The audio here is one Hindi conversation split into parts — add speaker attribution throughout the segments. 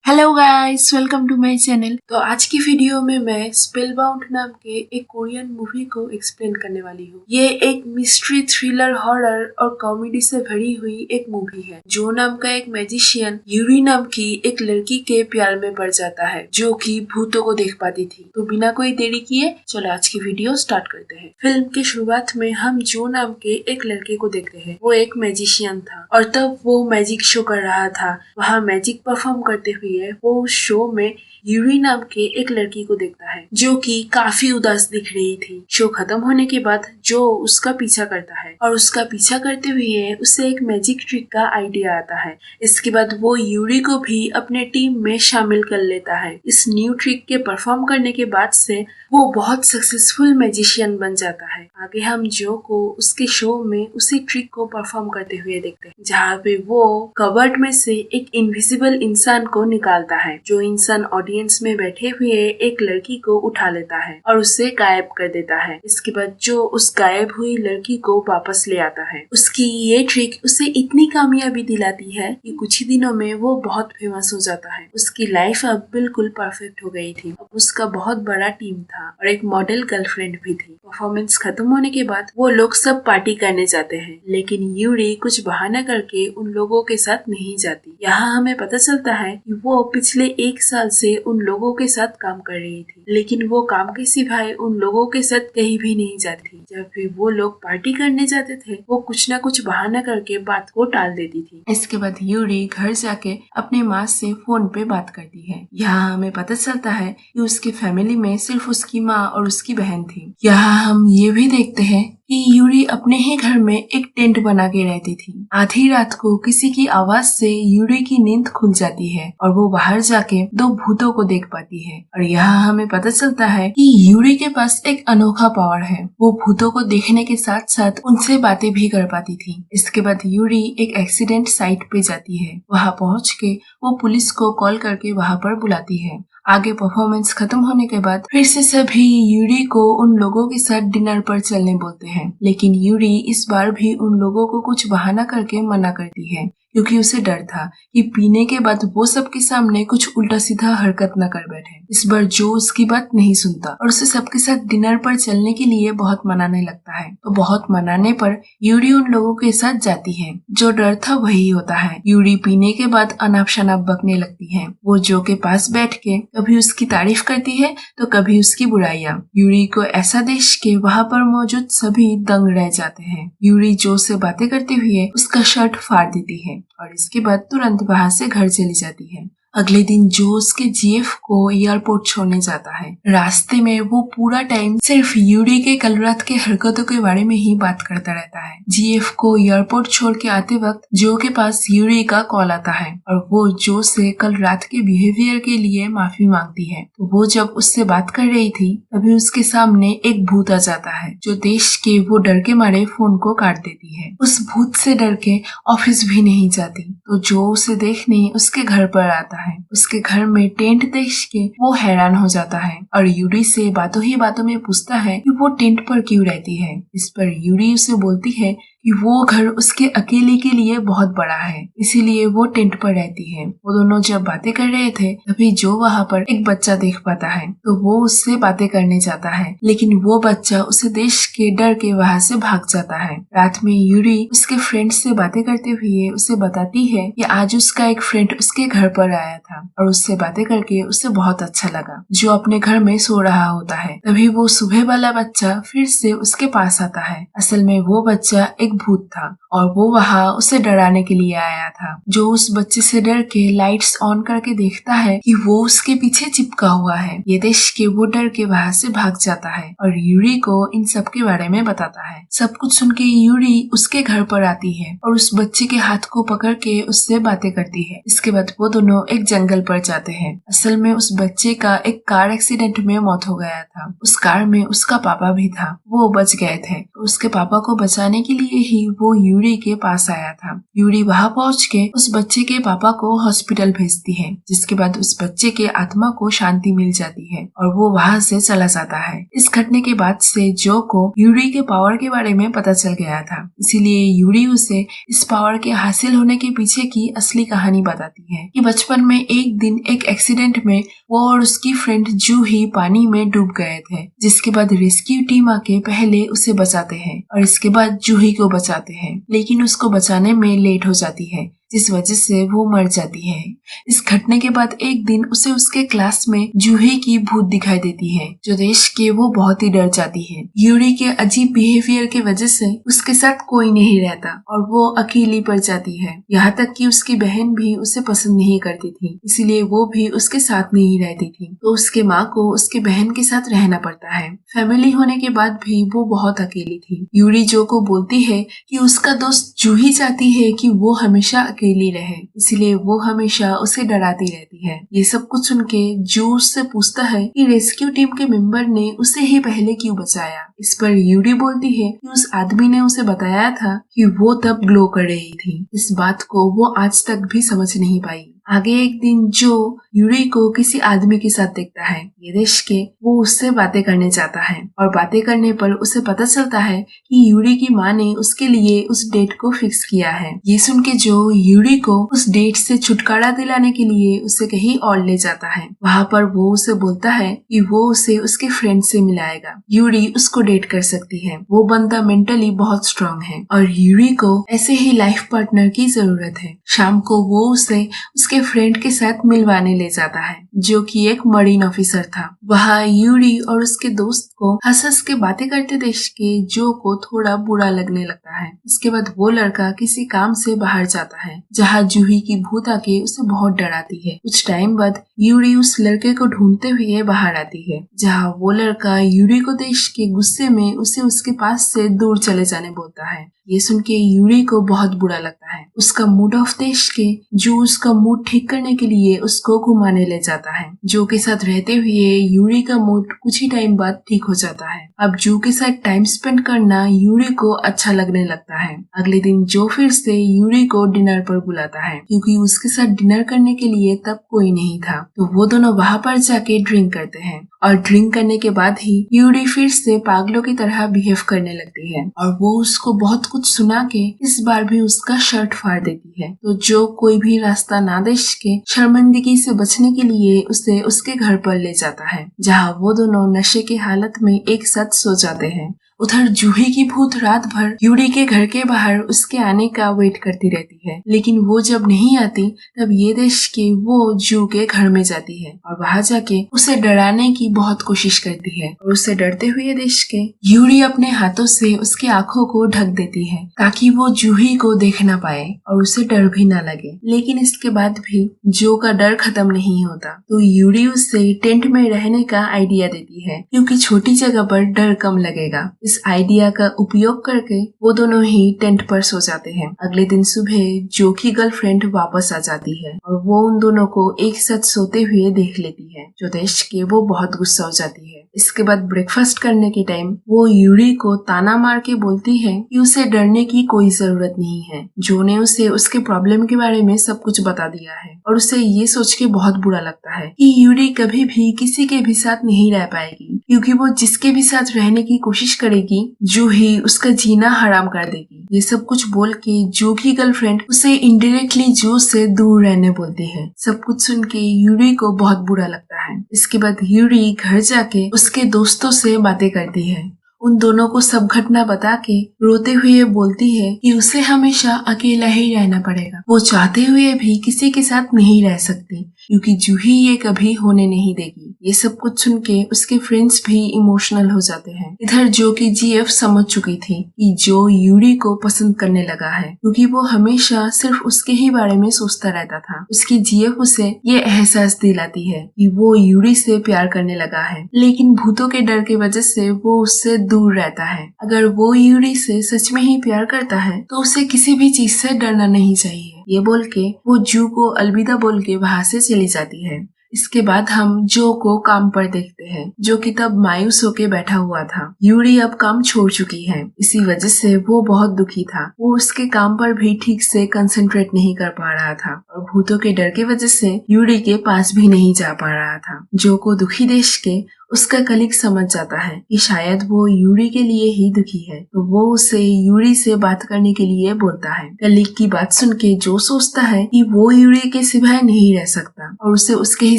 Speaker 1: Hello guys, welcome to my channel. तो आज की वीडियो में मैं स्पेलबाउंड नाम के एक कोरियन मूवी को एक्सप्लेन करने वाली हूँ। ये एक मिस्ट्री, थ्रिलर, हॉरर और कॉमेडी से भरी हुई एक मूवी है। जो नाम का एक मैजिशियन यूरी नाम की एक लड़की के प्यार में पड़ जाता है, जो कि भूतों को देख पाती थी। तो बिना कोई देरी किए चलो आज की वीडियो स्टार्ट करते हैं। फिल्म की शुरुआत में हम जो नाम के एक लड़के को देखते हैं। वो एक मैजिशियन था और तब वो मैजिक शो कर रहा था। वहाँ मैजिक परफॉर्म करते हुए वो उस शो में यूरी नाम के एक लड़की को देखता है, जो कि काफी उदास दिख रही थी। शो खत्म होने के बाद जो उसका पीछा करता है और उसका पीछा करते हुए उसे एक मैजिक ट्रिक का आइडिया आता है। इसके बाद वो यूरी को भी अपने टीम में शामिल कर लेता है। इस न्यू ट्रिक के परफॉर्म करने के बाद से वो बहुत सक्सेसफुल मैजिशियन बन जाता है। आगे हम जो को उसके शो में उसी ट्रिक को परफॉर्म करते हुए देखते हैं, जहाँ पे वो कबर्ड में से एक इनविजिबल इंसान को निकालता है। जो इंसान ऑडियंस में बैठे हुए एक लड़की को उठा लेता है और उसे गायब कर देता है। इसके बाद जो उस गायब हुई लड़की को वापस ले आता है। उसकी ये ट्रिक उसे इतनी कामयाबी दिलाती है कि कुछ ही दिनों में वो बहुत फेमस हो जाता है। उसकी लाइफ अब बिल्कुल परफेक्ट हो गई थी। अब उसका बहुत बड़ा टीम था और एक मॉडल गर्लफ्रेंड भी थी। परफॉर्मेंस खत्म होने के बाद वो लोग सब पार्टी करने जाते हैं, लेकिन यूरी कुछ बहाना करके उन लोगों के साथ नहीं जाती। यहाँ हमें पता चलता है कि वो पिछले एक साल से उन लोगों के साथ काम कर रही थी, लेकिन वो काम के सिवाय उन लोगों के साथ कहीं भी नहीं जाती। जब भी वो लोग पार्टी करने जाते थे, वो कुछ न कुछ बहाना करके बात को टाल देती थी। इसके बाद यूरी घर जाके अपने माँ से फोन पे बात करती है। यहाँ हमें पता चलता है कि उसकी फैमिली में सिर्फ उसकी माँ और उसकी बहन थी। यहाँ हम ये भी देखते हैं कि यूरी अपने ही घर में एक टेंट बना के रहती थी। आधी रात को किसी की आवाज से यूरी की नींद खुल जाती है और वो बाहर जाके दो भूतों को देख पाती है। और यहाँ हमें पता चलता है कि यूरी के पास एक अनोखा पावर है। वो भूतों को देखने के साथ साथ उनसे बातें भी कर पाती थी। इसके बाद यूरी एक एक्सीडेंट साइट पे जाती है। वहाँ पहुँच के वो पुलिस को कॉल करके वहाँ पर बुलाती है। आगे परफॉर्मेंस खत्म होने के बाद फिर से सभी यूरी को उन लोगों के साथ डिनर पर चलने बोलते हैं, लेकिन यूरी इस बार भी उन लोगों को कुछ बहाना करके मना करती है, क्योंकि उसे डर था कि पीने के बाद वो सबके सामने कुछ उल्टा सीधा हरकत न कर बैठे। इस बार जो उसकी बात नहीं सुनता और उसे सबके साथ डिनर पर चलने के लिए बहुत मनाने लगता है। तो बहुत मनाने पर यूरी उन लोगों के साथ जाती है। जो डर था वही होता है। यूरी पीने के बाद अनाप शनाप बकने लगती है। वो जो के पास बैठ के कभी उसकी तारीफ करती है तो कभी उसकी बुराइयां। यूरी को ऐसा देख के वहाँ पर मौजूद सभी दंग रह जाते हैं। यूरी जो से बातें करते हुए उसका शर्ट फाड़ देती है और इसके बाद तुरंत वहाँ से घर चली जाती है। अगले दिन जो उसके जीएफ को एयरपोर्ट छोड़ने जाता है। रास्ते में वो पूरा टाइम सिर्फ यूरी के कल रात के हरकतों के बारे में ही बात करता रहता है। जीएफ को एयरपोर्ट छोड़ के आते वक्त जो के पास यूरी का कॉल आता है और वो जो से कल रात के बिहेवियर के लिए माफी मांगती है। तो वो जब उससे बात कर रही थी तभी उसके सामने एक भूत आ जाता है, जो देख के वो डर के मारे फोन को काट देती है। उस भूत से डर के ऑफिस भी नहीं जाती। तो जो उसे देखने उसके घर पर आता है। उसके घर में टेंट देख के वो हैरान हो जाता है और यूरी से बातों ही बातों में पूछता है कि वो टेंट पर क्यों रहती है। इस पर यूरी उसे बोलती है कि वो घर उसके अकेले के लिए बहुत बड़ा है, इसीलिए वो टेंट पर रहती है। वो दोनों जब बातें कर रहे थे तभी जो वहाँ पर एक बच्चा देख पाता है, तो वो उससे बातें करने जाता है, लेकिन वो बच्चा उसे देख के डर के वहाँ से भाग जाता है। रात में यूरी उसके फ्रेंड से बातें करते हुए उसे बताती है कि आज उसका एक फ्रेंड उसके घर पर आया था और उससे बातें करके उसे बहुत अच्छा लगा, जो अपने घर में सो रहा होता है। तभी वो सुबह वाला बच्चा फिर से उसके पास आता है। असल में वो बच्चा एक भूत था और वो वहाँ उसे डराने के लिए आया था। जो उस बच्चे से डर के लाइट्स ऑन करके देखता है कि वो उसके पीछे चिपका हुआ है। ये देख के वो डर के वहाँ से भाग जाता है और यूरी को इन सब के बारे में बताता है। सब कुछ सुन के यूरी उसके घर पर आती है और उस बच्चे के हाथ को पकड़ के उससे बातें करती है। इसके बाद वो दोनों एक जंगल पर जाते हैं। असल में उस बच्चे का एक कार एक्सीडेंट में मौत हो गया था। उस कार में उसका पापा भी था। वो बच गए थे। उसके पापा को बचाने के लिए ही वो यूरी के पास आया था। यूरी वहाँ पहुँच के उस बच्चे के पापा को हॉस्पिटल भेजती है, जिसके बाद उस बच्चे के आत्मा को शांति मिल जाती है और वो वहाँ से चला जाता है। इस घटने के बाद से जो को यूरी के पावर के बारे में पता चल गया था, इसीलिए यूरी उसे इस पावर के हासिल होने के पीछे की असली कहानी बताती है कि बचपन में एक दिन एक एक्सीडेंट में वो और उसकी फ्रेंड जूही पानी में डूब गए थे, जिसके बाद रेस्क्यू टीम आके पहले उसे बचाते हैं और इसके बाद जूही को बचाते हैं, लेकिन उसको बचाने में लेट हो जाती है, जिस वजह से वो मर जाती है। इस घटने के बाद एक दिन उसे उसके क्लास में जूही की भूत दिखाई देती है, जो देख के वो बहुत ही डर जाती है। यूरी के अजीब बिहेवियर की वजह से उसके साथ कोई नहीं रहता और वो अकेली पड़ जाती है। यहाँ तक कि उसकी बहन भी उसे पसंद नहीं करती थी, इसीलिए वो भी उसके साथ नहीं रहती थी, तो उसके माँ को उसके बहन के साथ रहना पड़ता है। फैमिली होने के बाद भी वो बहुत अकेली थी। यूरी जो को बोलती है कि उसका दोस्त जूही चाहती है कि वो हमेशा अकेली रहे, इसलिए वो हमेशा उसे डराती रहती है। ये सब कुछ सुन के जो उससे पूछता है कि रेस्क्यू टीम के मेंबर ने उसे ही पहले क्यों बचाया। इस पर यूरी बोलती है कि उस आदमी ने उसे बताया था कि वो तब ग्लो कर रही थी। इस बात को वो आज तक भी समझ नहीं पाई। आगे एक दिन जो यूरी को किसी आदमी के साथ देखता है, ये देख के वो उससे बातें करने जाता है और बातें करने पर उसे पता चलता है कि यूरी की माँ ने उसके लिए उस डेट को फिक्स किया है। ये सुन के जो यूरी को उस डेट से छुटकारा दिलाने के लिए उसे कहीं और ले जाता है। वहाँ पर वो उसे बोलता है कि वो उसे उसके फ्रेंड से मिलाएगा। यूरी उसको डेट कर सकती है। वो बंदा मेंटली बहुत स्ट्रांग है और यूरी को ऐसे ही लाइफ पार्टनर की जरूरत है। शाम को वो उसे उसके फ्रेंड के साथ मिलवाने ले जाता है, जो कि एक मरीन ऑफिसर था। वहाँ यूरी और उसके दोस्त को हंस के बातें करते देख के जो को थोड़ा बुरा लगने लगता है। इसके बाद वो लड़का किसी काम से बाहर जाता है, जहाँ जूही की भूत आके उसे बहुत डराती है। कुछ टाइम बाद यूरी उस लड़के को ढूंढते हुए बाहर आती है, जहाँ वो लड़का यूरी को देख के गुस्से में उसे उसके पास से दूर चले जाने बोलता है। ये सुन के यूरी को बहुत बुरा लगता है। उसका मूड ऑफ देख के जो उसका मूड ठीक करने के लिए उसको घुमाने ले जाता है। जो के साथ रहते हुए यूरी का मूड कुछ ही टाइम बाद ठीक हो जाता है। अब जो के साथ टाइम स्पेंड करना यूरी को अच्छा लगने लगता है। अगले दिन जो फिर से यूरी को डिनर पर बुलाता है, क्योंकि उसके साथ डिनर करने के लिए तब कोई नहीं था, तो वो दोनों वहाँ पर जाके ड्रिंक करते हैं और ड्रिंक करने के बाद ही यूरी फिर से पागलों की तरह बिहेव करने लगती है और वो उसको बहुत कुछ सुना के इस बार भी उसका शर्ट फाड़ देती है। तो जो कोई भी रास्ता ना देख के शर्मिंदगी से बचने के लिए उसे उसके घर पर ले जाता है, जहाँ वो दोनों नशे की हालत में एक साथ सो जाते हैं। उधर जूही की भूत रात भर यूरी के घर के बाहर उसके आने का वेट करती रहती है, लेकिन वो जब नहीं आती तब ये देख के वो जू के घर में जाती है और वहाँ जाके उसे डराने की बहुत कोशिश करती है और उसे डरते हुए देख के यूरी अपने हाथों से उसकी आंखों को ढक देती है, ताकि वो जूही को देख ना पाए और उसे डर भी ना लगे। लेकिन इसके बाद भी जो का डर खत्म नहीं होता, तो यूरी उसे टेंट में रहने का आइडिया देती है, क्योंकि छोटी जगह पर डर कम लगेगा। इस आइडिया का उपयोग करके वो दोनों ही टेंट पर सो जाते हैं। अगले दिन सुबह जो की गर्लफ्रेंड वापस आ जाती है और वो उन दोनों को एक साथ सोते हुए देख लेती है, जो देख के वो बहुत गुस्सा हो जाती है। इसके बाद ब्रेकफास्ट करने के टाइम वो यूरी को ताना मार के बोलती है कि उसे डरने की कोई जरूरत नहीं है। जो ने उसे उसके प्रॉब्लम के बारे में सब कुछ बता दिया है और उसे ये सोच के बहुत बुरा लगता है कि यूरी कभी भी किसी के भी साथ नहीं रह पाएगी, क्योंकि वो जिसके भी साथ रहने की कोशिश करेगी जो ही उसका जीना हराम कर देगी। ये सब कुछ बोल के जो की गर्लफ्रेंड उसे इनडायरेक्टली जो से दूर रहने बोलती है। सब कुछ सुन के यूरी को बहुत बुरा लगता है। इसके बाद यूरी घर जाके उसके दोस्तों से बातें करती है। उन दोनों को सब घटना बता के रोते हुए बोलती है कि उसे हमेशा अकेला ही रहना पड़ेगा। वो चाहते हुए भी किसी के साथ नहीं रह सकती, क्योंकि जूही ये कभी होने नहीं देगी। ये सब कुछ सुन के उसके फ्रेंड्स भी इमोशनल हो जाते हैं। इधर जो की जीएफ समझ चुकी थी कि जो यूरी को पसंद करने लगा है, क्योंकि वो हमेशा सिर्फ उसके ही बारे में सोचता रहता था। उसकी जीएफ उसे ये एहसास दिलाती है कि वो यूरी से प्यार करने लगा है, लेकिन भूतों के डर की वजह से वो उससे दूर रहता है। अगर वो यूरी से सच में ही प्यार करता है तो उसे किसी भी चीज से डरना नहीं चाहिए। ये बोल के वो जू को अलविदा बोल के वहाँ से चली जाती है। इसके बाद हम जो को काम पर देखते हैं, जो कि तब मायूस होके बैठा हुआ था। यूरी अब काम छोड़ चुकी है, इसी वजह से वो बहुत दुखी था। वो उसके काम पर भी ठीक से कंसंट्रेट नहीं कर पा रहा था और भूतों के डर की वजह से यूरी के पास भी नहीं जा पा रहा था। जो को दुखी देश के उसका कलीग समझ जाता है कि शायद वो यूरी के लिए ही दुखी है, तो वो उसे यूरी से बात करने के लिए बोलता है। कलीग की बात सुन के जो सोचता है कि वो यूरी के सिवाय नहीं रह सकता और उसे उसके ही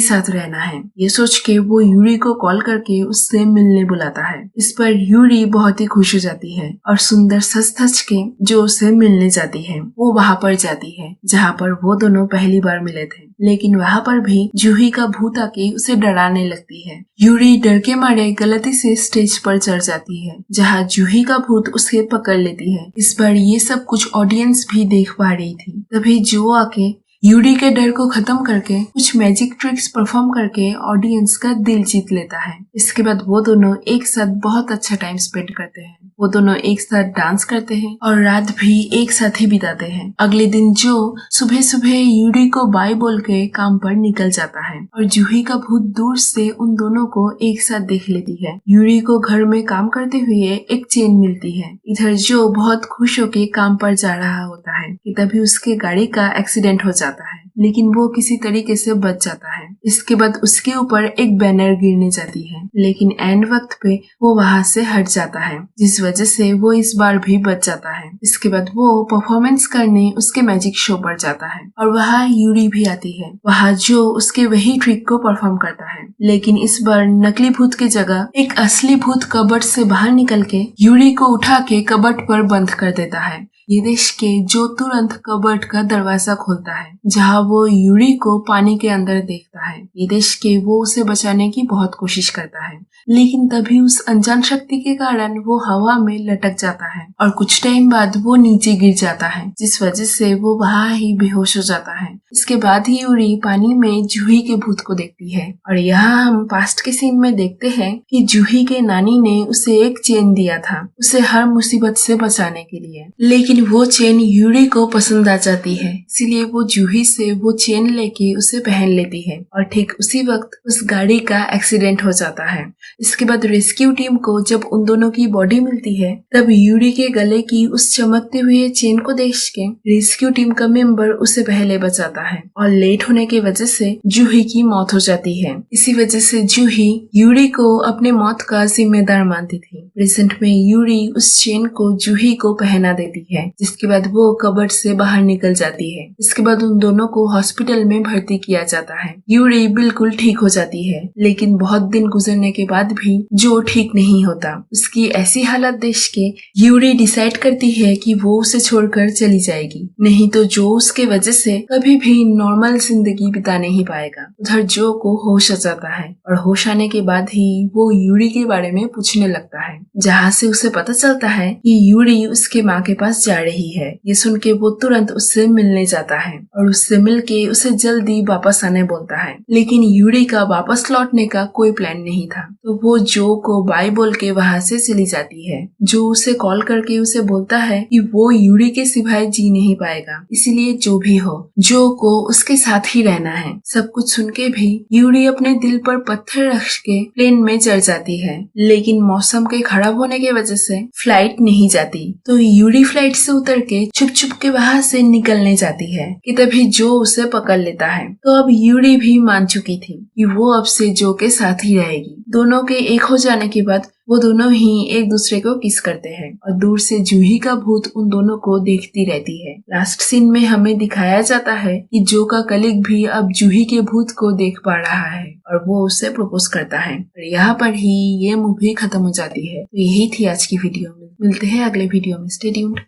Speaker 1: साथ रहना है। ये सोच के वो यूरी को कॉल करके उससे मिलने बुलाता है। इस पर यूरी बहुत ही खुश हो जाती है और सुंदर सच धज के जो उसे मिलने जाती है वो वहाँ पर जाती है जहाँ पर वो दोनों पहली बार मिले थे। लेकिन वहाँ पर भी जूही का भूत आके उसे डराने लगती है। यूरी डर के मारे गलती से स्टेज पर चढ़ जाती है जहाँ जूही का भूत उसे पकड़ लेती है। इस बार ये सब कुछ ऑडियंस भी देख पा रही थी। तभी जो आके यूरी के डर को खत्म करके कुछ मैजिक ट्रिक्स परफॉर्म करके ऑडियंस का दिल जीत लेता है। इसके बाद वो दोनों एक साथ बहुत अच्छा टाइम स्पेंड करते हैं। वो दोनों एक साथ डांस करते हैं और रात भी एक साथ ही बिताते हैं। अगले दिन जो सुबह सुबह यूरी को बाय बोल के काम पर निकल जाता है और जूही का भूत दूर से उन दोनों को एक साथ देख लेती है। यूरी को घर में काम करते हुए एक चेन मिलती है। इधर जो बहुत खुश होके काम पर जा रहा होता है कि तभी उसके गाड़ी का एक्सीडेंट हो जाता है, लेकिन वो किसी तरीके से बच जाता है। इसके बाद उसके ऊपर एक बैनर गिरने जाती है, लेकिन एंड वक्त पे वो वहाँ से हट जाता है, जिस वजह से वो इस बार भी बच जाता है। इसके बाद वो परफॉर्मेंस करने उसके मैजिक शो पर जाता है और वहाँ यूरी भी आती है। वहाँ जो उसके वही ट्रिक को परफॉर्म करता है, लेकिन इस बार नकली भूत की जगह एक असली भूत कबर्ड से बाहर निकल के यूरी को उठा के कबर्ड पर बंद कर देता है। ये देख के जो तुरंत कबर्ड का दरवाजा खोलता है जहाँ वो यूरी को पानी के अंदर देखता है। ये देख के वो उसे बचाने की बहुत कोशिश करता है, लेकिन तभी उस अनजान शक्ति के कारण वो हवा में लटक जाता है और कुछ टाइम बाद वो नीचे गिर जाता है, जिस वजह से वो वहाँ ही बेहोश हो जाता है। इसके बाद ही यूरी पानी में जूही के भूत को देखती है और यहाँ हम पास्ट के सीन में देखते हैं कि जूही के नानी ने उसे एक चेन दिया था उसे हर मुसीबत से बचाने के लिए, लेकिन वो चेन यूरी को पसंद आ जाती है, इसीलिए वो जूही से वो चेन लेके उसे पहन लेती है और ठीक उसी वक्त उस गाड़ी का एक्सीडेंट हो जाता है। इसके बाद रेस्क्यू टीम को जब उन दोनों की बॉडी मिलती है तब यूरी के गले की उस चमकते हुए चेन को देख के रेस्क्यू टीम का मेंबर उसे पहले बचाता है और लेट होने की वजह से जूही की मौत हो जाती है। इसी वजह से जूही यूरी को अपने मौत का जिम्मेदार मानती थी। प्रेजेंट में यूरी उस चेन को जूही को पहना देती है, जिसके बाद वो कबर्ड से बाहर निकल जाती है। इसके बाद उन दोनों को हॉस्पिटल में भर्ती किया जाता है। यूरी बिल्कुल ठीक हो जाती है, लेकिन बहुत दिन गुजरने के बाद भी जो ठीक नहीं होता। उसकी ऐसी हालत देख के यूरी डिसाइड करती है कि वो उसे छोड़कर चली जाएगी, नहीं तो जो उसके वजह से कभी भी नॉर्मल जिंदगी बिता नहीं पाएगा। उधर जो को होश आ जाता है और होश आने के बाद ही वो यूरी के बारे में पूछने लगता है, जहाँ से उसे पता चलता है कि यूरी उसके माँ के पास जा रही है। ये सुन के वो तुरंत उससे मिलने जाता है और उससे मिलके उसे जल्दी वापस आने बोलता है, लेकिन यूरी का वापस लौटने का कोई प्लान नहीं था, तो वो जो को बाय बोल के वहाँ से चली जाती है। जो उसे कॉल करके उसे बोलता है कि वो यूरी के सिवाय जी नहीं पाएगा, इसीलिए जो भी हो जो को उसके साथ ही रहना है। सब कुछ सुन के भी यूरी अपने दिल पर पत्थर रख के प्लेन में चढ़ जाती है, लेकिन मौसम के खराब होने की वजह से फ्लाइट नहीं जाती, तो यूरी फ्लाइट से उतर के छुप छुप के वहाँ से निकलने जाती है कि तभी जो उसे पकड़ लेता है। तो अब यूरी भी मान चुकी थी कि वो अब से जो के साथ ही रहेगी। दोनों के एक हो जाने के बाद वो दोनों ही एक दूसरे को किस करते हैं और दूर से जूही का भूत उन दोनों को देखती रहती है। लास्ट सीन में हमें दिखाया जाता है कि जो का कलीग भी अब जूही के भूत को देख पा रहा है और वो उससे प्रपोज करता है और यहाँ पर ही ये मूवी खत्म हो जाती है। तो यही थी आज की वीडियो में। मिलते हैं अगले वीडियो में। Stay tuned.